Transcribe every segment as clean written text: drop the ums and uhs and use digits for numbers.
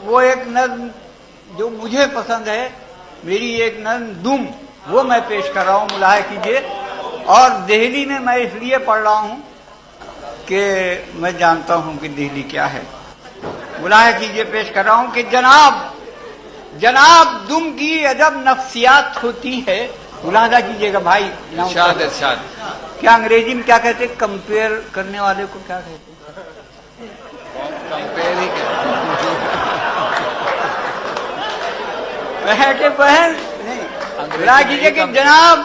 وہ ایک نظم جو مجھے پسند ہے، میری ایک نظم دم، وہ میں پیش کر رہا ہوں، ملاحظہ کیجیے. اور دہلی میں میں اس لیے پڑھ رہا ہوں کہ میں جانتا ہوں کہ دہلی کیا ہے. ملاحظہ کیجیے، پیش کر رہا ہوں کہ جناب دم کی عجب نفسیات ہوتی ہے. ملاحظہ کیجیے گا بھائی. ارشاد. کیا انگریزی میں کیا کہتے ہیں؟ کمپیئر کرنے والے کو کیا کہتے ہیں؟ کمپیئر ہی بہن نہیں کیجیے کہ جناب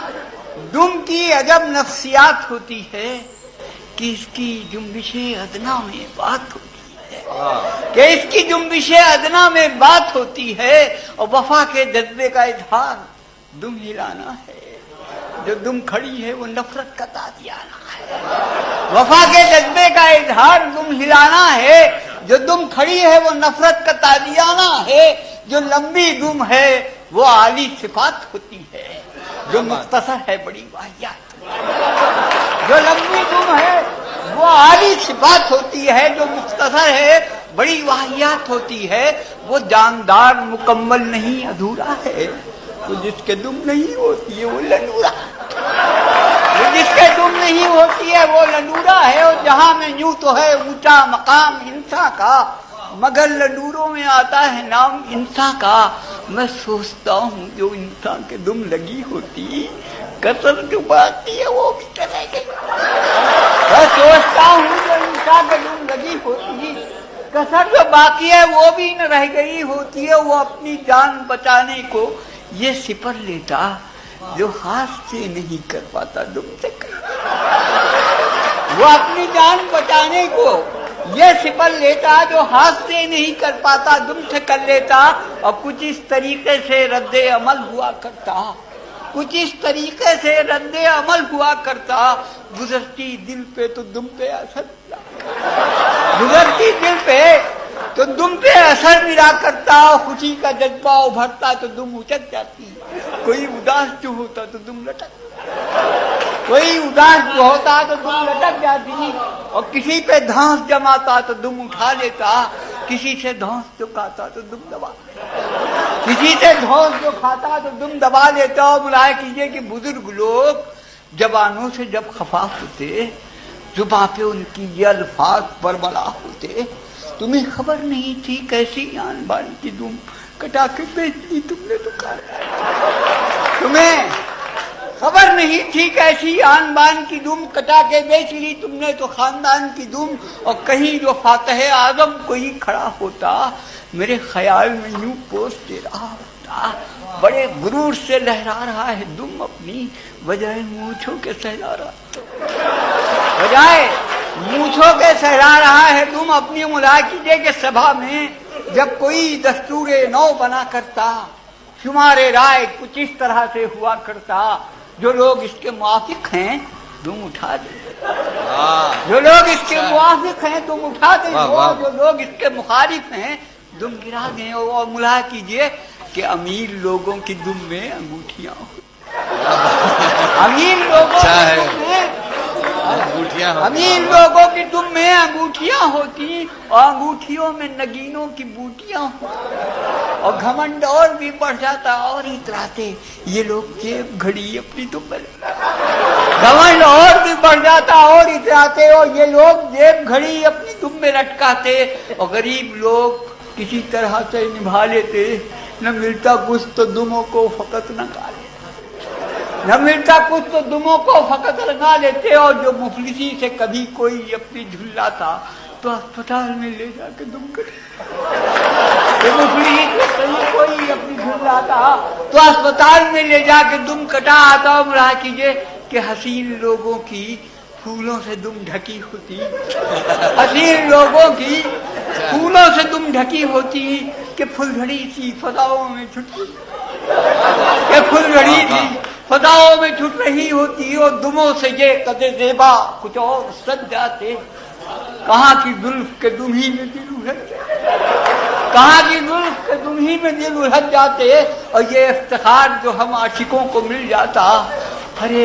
دم کی عجب نفسیات ہوتی ہے کہ اس کی جنبش ادنا میں بات ہوتی ہے، کہ اس کی جنبش ادنا میں بات ہوتی ہے، اور وفا کے جذبے کا اظہار دم ہلانا ہے. جو دم کھڑی ہے وہ نفرت کا تازیانہ ہے. وفا کے جذبے کا اظہار دم ہلانا ہے. جو دم کھڑی ہے وہ نفرت کا تازیانہ ہے. جو لمبی دم ہے وہ عالی صفات ہوتی ہے. جو مختصر ہے بڑی واہیات. جو لمبی دم ہے وہ عالی صفات ہوتی ہے. جو مختصر ہے بڑی واہیات ہوتی ہے. وہ جاندار مکمل نہیں ادھورا ہے. وہ جس کے دم نہیں ہوتی ہے وہ لنڈورا. وہ جس کے دم نہیں ہوتی ہے وہ لنڈورا ہے. اور جہاں میں یوں تو ہے اونچا مقام انسان کا، مگر لنڈوروں میں آتا ہے نام انسان کا. میں سوچتا ہوں جو انسان کے دم لگی ہوتی، کسر جو باقی ہے وہ بھی تو رہ گئی. میں سوچتا ہوں جو انسان کے دم لگی ہوتی، کسر جو باقی ہے وہ بھی نہ رہ گئی ہوتی ہے. وہ اپنی جان بچانے کو یہ سپر لیتا جو ہاتھ سے نہیں کر پاتا دم سے کر. وہ اپنی جان بچانے کو یہ سپر لیتا جو ہاتھ سے نہیں کر پاتا دم سے کر لیتا. اور کچھ اس طریقے سے رد عمل ہوا کرتا، کچھ اس طریقے سے رد عمل ہوا کرتا. گزرتی دل پہ تو دم پہ اثر گزرتی دل پہ تو دم پہ اثر ملا کرتا. خوشی کا جذبہ ابھرتا تو دم اچک جاتی. کوئی اداس جو ہوتا تو دم لٹک، کوئی اداس جو ہوتا تو دم لٹک جاتی. اور کسی پہ دھانس جماتا تو دم اٹھا لیتا. کسی سے دھانس جو کھاتا تو دم دبا، کسی سے دھانس جو کھاتا تو دم دبا لیتا. اور ملاحظہ کیجیے کہ بزرگ لوگ جوانوں سے جب خفا ہوتے، زباں پہ ان کی یہ الفاظ بربلا ہوتے. تمہیں خبر نہیں تھی کیسی آن بان کی دم کٹا کے بیچ لی تم نے تو کھا. تمہیں خبر نہیں تھی کیسی آن بان کی دم کٹا کے بیچ لی تم نے تو خاندان کی دم. اور کہیں جو فاتح اعظم کوئی کھڑا ہوتا، میرے خیال میں یوں پوسٹ دے رہا ہوتا، بڑے غرور سے لہرا رہا ہے دم اپنی، بجائے مونچھوں کے سہلا رہا، بجائے مونچھوں کے سہلا رہا ہے دم اپنی. ملاحظہ کیجیے کہ سبھا میں جب کوئی دستور نو بنا کرتا، شمار رائے کچھ اس طرح سے ہوا کرتا، جو لوگ اس کے موافق ہیں دم اٹھا دیں، جو لوگ اس کے موافق ہیں دم اٹھا دیں، جو لوگ اس کے مخالف ہیں دم گرا دیں. اور ملاحظہ کیجیے کہ امیر لوگوں کی دم میں انگوٹھیاں امیر لوگوں کی دم میں انگوٹھیاں ہوتی، اور انگوٹھیوں میں نگینوں کی بوٹیاں ہوتی. اور گھمنڈ اور بھی بڑھ جاتا اور اتراتے یہ لوگ جیب گھڑی اپنی دم میں، گھمنڈ اور بھی بڑھ جاتا اور اتراتے اور یہ لوگ جیب گھڑی اپنی دم میں لٹکاتے. اور غریب لوگ کسی طرح سے نبھا لیتے. نہ ملتا کچھ تو دموں کو فقط نہ گا لیتے، نہ ملتا کچھ تو دموں کو فقط لگا لیتے. اور جو مفلسی سے کبھی کوئی اپنی جھلاتا تو اسپتال میں لے جا کے دم کٹا، مفلسی سے کبھی کوئی اپنی جھلاتا تو اسپتال میں لے جا کے دم کٹا آتا. ملاحظہ کیجیے کہ حسین لوگوں کی پھولوں سے دم ڈھکی ہوتی، حسین لوگوں کی پھولوں سے دم ڈھکی ہوتی کہ پھلجھڑی سی فضاؤں میں چھٹ، کہ پھلجھڑی سی فضاؤں میں چھٹ رہی ہوتی. اور دموں سے یہ قدر زیبا کچھ اور سج جاتے. کہاں کی زلف کے دم ہی میں دل الجھ، کہاں کی زلف کے دم ہی میں دل الجھ جاتے. اور یہ افتخار جو ہم عاشقوں کو مل جاتا،